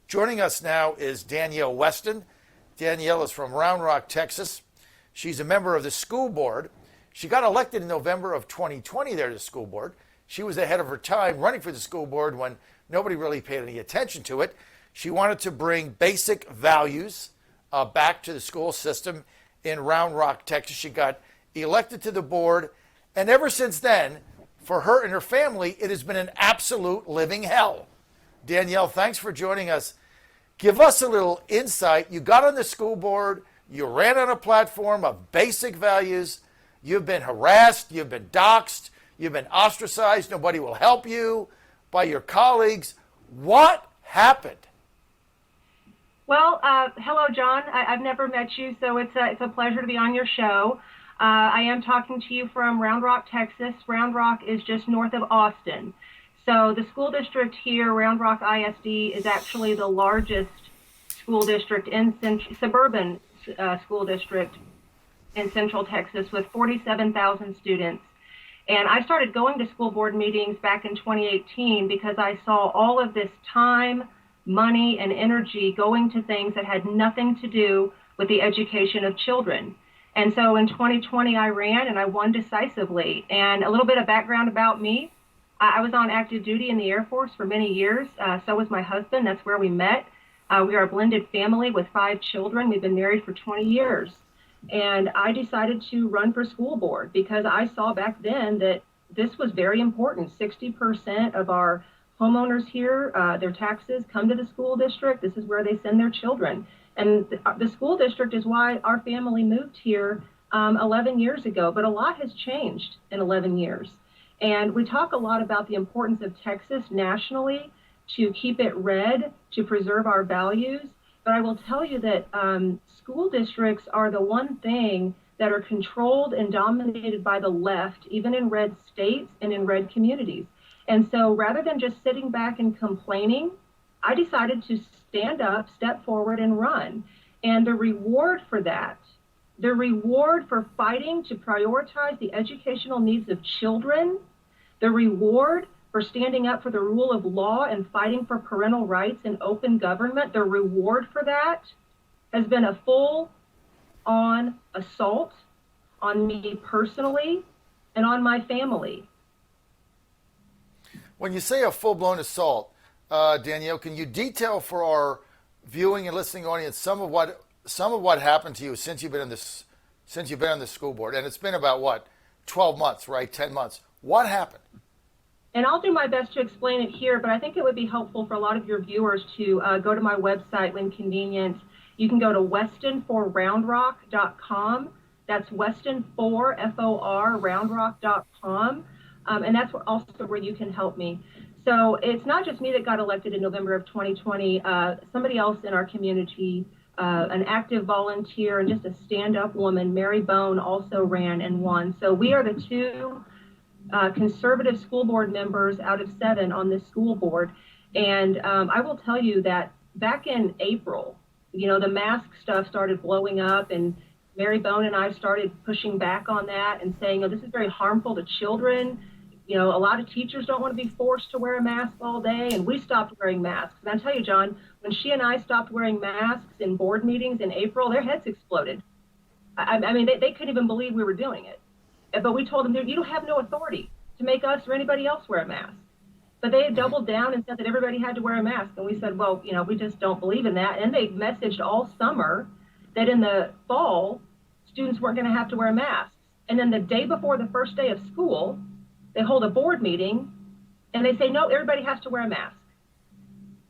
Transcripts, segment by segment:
Joining us now is Danielle Weston. Danielle is from Round Rock, Texas. She's a member of the school board. She got elected in November of 2020 there to the school board. She was ahead of her time running for the school board when nobody really paid any attention to it. She wanted to bring basic values back to the school system in Round Rock, Texas. She got elected to the board, and ever since then, for her and her family, it has been an absolute living hell. Danielle, thanks for joining us. Give us a little insight. You got on the school board, you ran on a platform of basic values, you've been harassed, you've been doxxed, you've been ostracized, nobody will help you by your colleagues. What happened? Well, hello, John. I've never met you, so it's a pleasure to be on your show. I am talking to you from Round Rock, Texas. Round Rock is just north of Austin. So the school district here, Round Rock ISD, is actually the largest school district in suburban school district in Central Texas with 47,000 students. And I started going to school board meetings back in 2018 because I saw all of this time, money, and energy going to things that had nothing to do with the education of children. And so in 2020, I ran and I won decisively. And a little bit of background about me. I was on active duty in the Air Force for many years. So was my husband. That's where we met. We are a blended family with 5 children. We've been married for 20 years. And I decided to run for school board because I saw back then that this was very important. 60% of our homeowners here, their taxes come to the school district. This is where they send their children. And the school district is why our family moved here 11 years ago. But a lot has changed in 11 years. And we talk a lot about the importance of Texas nationally to keep it red, to preserve our values. But I will tell you that school districts are the one thing that are controlled and dominated by the left, even in red states and in red communities. And so rather than just sitting back and complaining, I decided to stand up, step forward, and run. And the reward for that, the reward for fighting to prioritize the educational needs of children, the reward for standing up for the rule of law and fighting for parental rights and open government, the reward for that has been a full-on assault on me personally and on my family. When you say a full-blown assault, Danielle, can you detail for our viewing and listening audience some of what happened to you since you've been on the school board? And it's been about what, 12 months, right? 10 months. What happened? And I'll do my best to explain it here, but I think it would be helpful for a lot of your viewers to go to my website when convenient. You can go to weston4roundrock.com. That's Weston4, F-O-R, roundrock.com. And that's also where you can help me. So it's not just me that got elected in November of 2020. Somebody else in our community, an active volunteer and just a stand-up woman, Mary Bone, also ran and won. So we are the 2 conservative school board members out of 7 on this school board. And I will tell you that back in April, the mask stuff started blowing up, and Mary Bone and I started pushing back on that and saying, this is very harmful to children. A lot of teachers don't want to be forced to wear a mask all day, and we stopped wearing masks. And I tell you, John, when she and I stopped wearing masks in board meetings in April, their heads exploded. I mean, they couldn't even believe we were doing it. But we told them, you don't have no authority to make us or anybody else wear a mask. But they doubled down and said that everybody had to wear a mask. And we said, well, we just don't believe in that. And they messaged all summer that in the fall, students weren't going to have to wear masks. And then the day before the first day of school, they hold a board meeting and they say, no, everybody has to wear a mask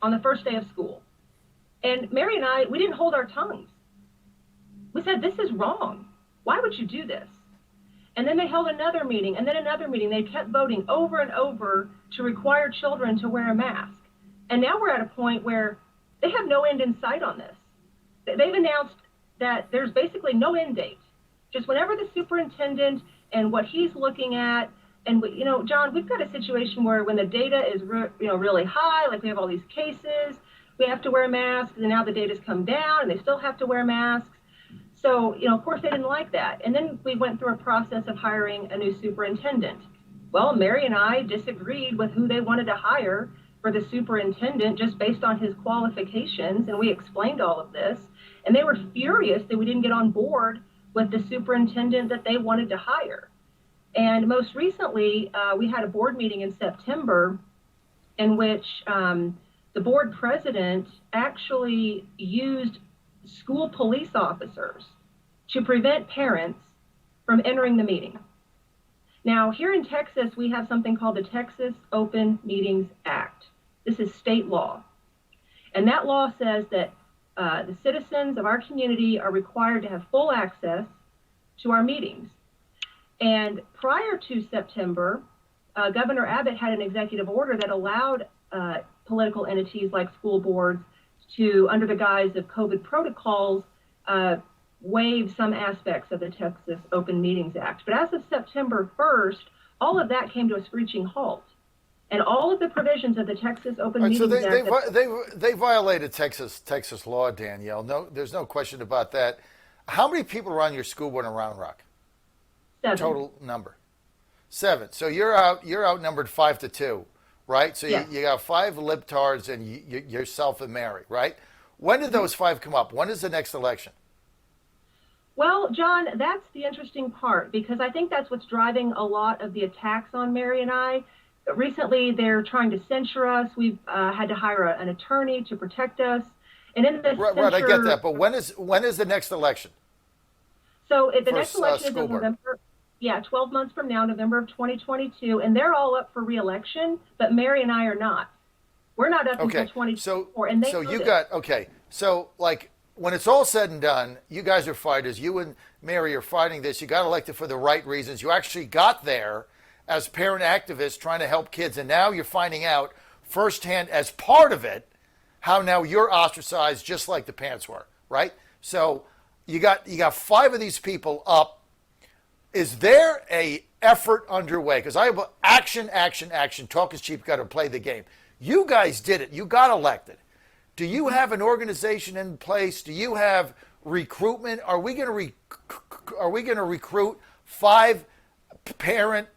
on the first day of school. And Mary and I, we didn't hold our tongues. We said, this is wrong. Why would you do this? And then they held another meeting and then another meeting. They kept voting over and over to require children to wear a mask. And now we're at a point where they have no end in sight on this. They've announced that there's basically no end date. Just whenever the superintendent and what he's looking at, and John, we've got a situation where when the data is really high, like we have all these cases, we have to wear masks, and now the data's come down and they still have to wear masks. So, of course they didn't like that. And then we went through a process of hiring a new superintendent. Well, Mary and I disagreed with who they wanted to hire for the superintendent just based on his qualifications, and we explained all of this, and they were furious that we didn't get on board with the superintendent that they wanted to hire. And most recently, we had a board meeting in September in which the board president actually used school police officers to prevent parents from entering the meeting. Now, here in Texas, we have something called the Texas Open Meetings Act. This is state law. And that law says that the citizens of our community are required to have full access to our meetings. And prior to September, Governor Abbott had an executive order that allowed political entities like school boards to, under the guise of COVID protocols, waive some aspects of the Texas Open Meetings Act. But as of September 1st, all of that came to a screeching halt. And all of the provisions of the Texas Open Meetings Act... So they violated Texas law, Danielle. No, there's no question about that. How many people are on your school board in Round Rock? 7. Total number? 7. So you're outnumbered 5-2, right? So yes. you got 5 libtards and yourself and Mary, right? When did those 5 come up? When is the next election? Well, John, that's the interesting part, because I think that's what's driving a lot of the attacks on Mary and I. Recently, they're trying to censure us. We've had to hire an attorney to protect us. And in this right, I get that. But when is the next election? So the next election is in November. Yeah, 12 months from now, November of 2022, and they're all up for re-election, but Mary and I are not. We're not up until 2024, and they So like when it's all said and done, you guys are fighters. You and Mary are fighting this. You got elected for the right reasons. You actually got there as parent activists trying to help kids, and now you're finding out firsthand as part of it how now you're ostracized just like the pants were, right? So you got 5 of these people up. Is there a effort underway? Because I have action. Talk is cheap. Got to play the game. You guys did it. You got elected. Do you have an organization in place? Do you have recruitment? Are we going to recruit 5 parent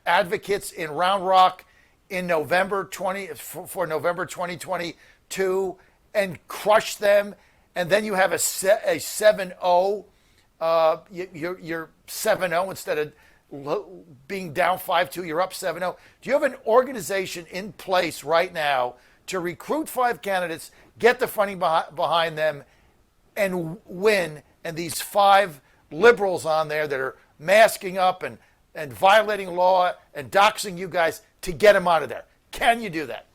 advocates in Round Rock in November 2022 and crush them? And then you have a 7-0. You're 7-0 instead of being down 5-2. You're up 7-0. Do you have an organization in place right now to recruit 5 candidates, get the funding behind them, and win? And these 5 liberals on there that are masking up and violating law and doxing you guys, to get them out of there. Can you do that?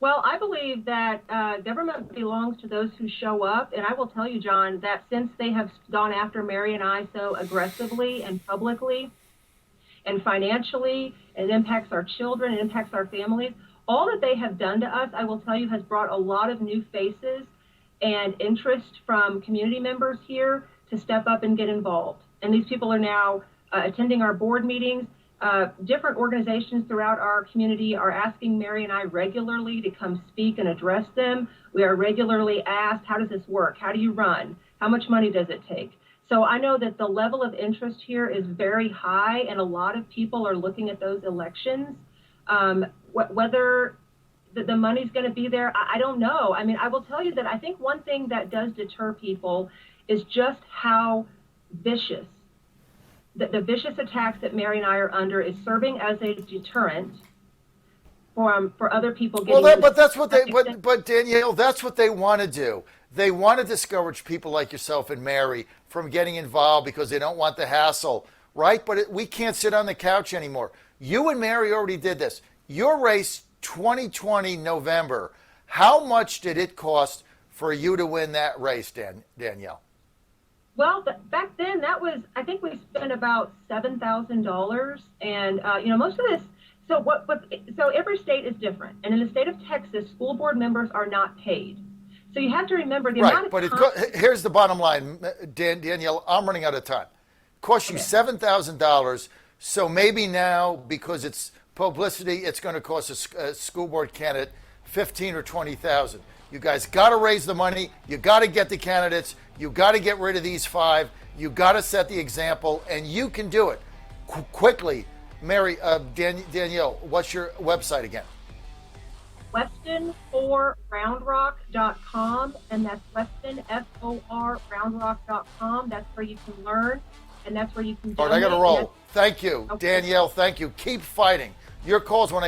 Well, I believe that government belongs to those who show up. And I will tell you, John, that since they have gone after Mary and I so aggressively and publicly and financially, it impacts our children, it impacts our families. All that they have done to us, I will tell you, has brought a lot of new faces and interest from community members here to step up and get involved. And these people are now attending our board meetings. Different organizations throughout our community are asking Mary and I regularly to come speak and address them. We are regularly asked, how does this work? How do you run? How much money does it take? So I know that the level of interest here is very high, and a lot of people are looking at those elections. Whether the money's going to be there, I don't know. I mean, I will tell you that I think one thing that does deter people is just how vicious the vicious attacks that Mary and I are under is serving as a deterrent for other people getting. Well, but Danielle, that's what they want to do. They want to discourage people like yourself and Mary from getting involved because they don't want the hassle, right? But we can't sit on the couch anymore. You and Mary already did this. Your race, 2020 November. How much did it cost for you to win that race, Danielle? Well, back then, I think we spent about $7,000, and most of this. So so every state is different, and in the state of Texas, school board members are not paid. So you have to remember the amount of time. Here's the bottom line, Danielle. I'm running out of time. It cost you $7,000. So maybe now, because it's publicity, it's going to cost a school board candidate $15,000 or $20,000. You guys got to raise the money. You got to get the candidates. You got to get rid of these 5. You got to set the example, and you can do it quickly. Mary, Danielle, what's your website again? Weston for roundrock.com, and that's Weston, F-O-R, roundrock.com. That's where you can learn, and that's where you can donate. All right, I got to roll. Thank you, Okay. Danielle. Thank you. Keep fighting. Your calls when I get